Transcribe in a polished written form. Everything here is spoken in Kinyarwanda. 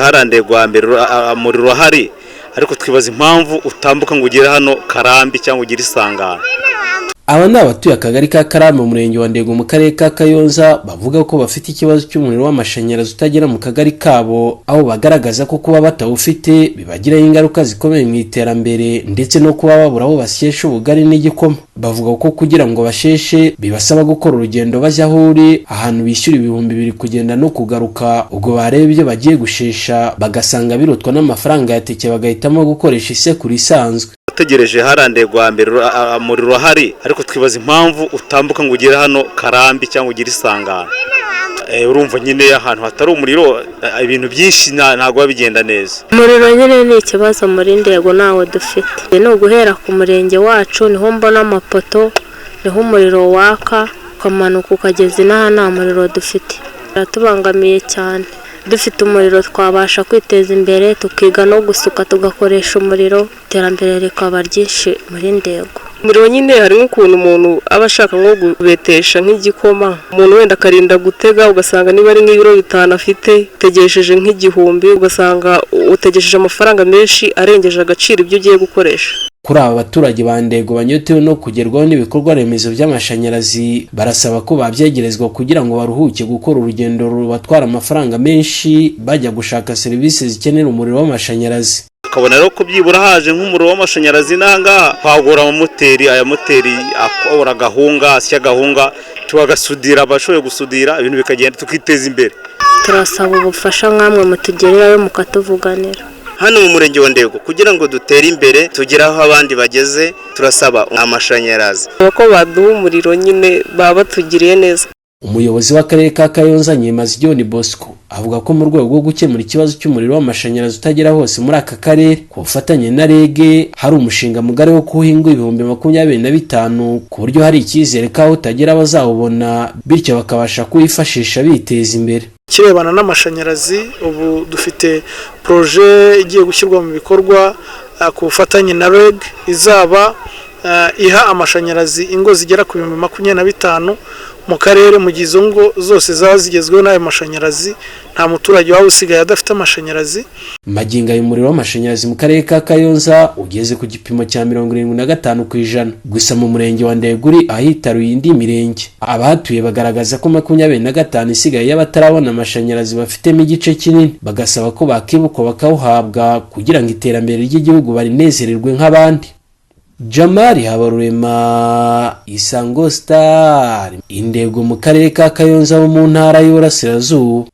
Harandegwa mbere umuriro hari ariko twibaza impamvu utambuka ngo ugere hano Karambi cyangwa ugire Isangano. Aba ni abatuye akagari ka Karambi mu murenge wa Ndego mu karere ka Kayonza bavuga ko bafite ikibazo cy'umuriro w'amashanyarazi utagera mu kagari kabo, aho bagaragaza ko kuba batawufite bibagiraho ingaruka zikomeye mu iterambere ndetse no kuba babura aho basyesha ubugari n'igikoma. Bavuga ko kugira ngo basheshe bibasaba gukora urugendo bajya aho uri, ahantu bishyura 2,000 kugenda no kugaruka. Ubwo bareba ibyo bagiye gushesha bagasanga birutwa n'amafaranga yateke, bagahitamo gukoresha isekuru isanzwe. Tegereje harandegwa mbere umuriro hari ariko twibaza impamvu utambuka ngo ugere hano Karambi cyangwa ugire Isangano. Urumva nyine ahantu hatari umuriro ibintu byinshi ntago babigenda neza. Umuriro nyine ni ikibazo muri Ndego nawe dufite. No guhera ku murenge wacu niho mbona amapoto, niho umuriro waka ukamanuka ukageza inaha nta muriro dufite. Biratubangamiye cyane. Dufite umuriro twabasha kwiteza imbere, tukiga no gusuka tugakoresha umuriro, iterambere rikaba ryinshi muri Ndego. Umuriro nyine hari nk'ukuntu umuntu aba ashaka nko kubetesha nk'igikoma, umuntu wenda akarinda gutega ugasanga niba ari nk'ibiro 5 afite utegesheje nk'igihumbi, ugasanga utegesheje amafaranga menshi arengeje agaciro ibyo ugiye gukoresha. Kuri aba baturage ba Ndego banyotewe no kugerwaho n'ibikorwa remezo by'amashanyarazi, barasaba ko babyegerezwa kugira ngo baruhuke gukora urugendo rubatwara amafaranga menshi bajya gushaka serivisi zikenera umuriro w'amashanyarazi. Ukabona rero ko byibura haje nk'umuriro w'amashanyarazi nangaha kwagura amamoteri, aya moteri akora gahunga asya gahunga tubagasudira, abashoboye gusudira ibintu bikagenda tukiteza imbere. Turasaba ubufasha nkamwe mutugererayo mukatuvuganira. Hano mu murenge wa Ndego kugira ngo dutere imbere tugera aho abandi bageze, turasaba amashanyarazi. Ko baduha umuriro nyine baba batugiriye neza. Umuyobozi w'akarere ka Kayonza Nyemazi John Bosco avuga ko mu rwego rwo gukemura ikibazo cy'umuriro w'amashanyarazi utagera hose muri aka karere, ku bufatanye na REG hari umushinga mugari wo kuhinga 25,000 ku buryo hari icyizere ko aho utagera bazawubona, bityo bakabasha kuwifashisha biteza imbere. Kirebana n'amashanyarazi, ubu dufite projet igiye gushyirwa mu bikorwa ku bufatanye na REG, izaba iha amashanyarazi ingo zigera ku 25,000 mu karere. Mu gihe izo ngo zose zaba zigezweho n'ayo mashanyarazi, nta muturage waba usigaye adafite amashanyarazi. Magingo y'umuriro w'amashanyarazi mu karere ka Kayonza ugeze ku gipimo cya 75%. Gusa mu murenge wa Ndego ahitaruye indi mirenge, abahatuye bagaragaza ko 25 isigaye y'abatarabona amashanyarazi bafitemo igice kinini, bagasaba ko bakibukwa bakawuhabwa kugira ngo iterambere ry'igihugu barinezererwe nk'abandi. Jamari Habarurema, Isango Star, Indego mu karere ka Kayonza mu ntara y'Uburasirazuba.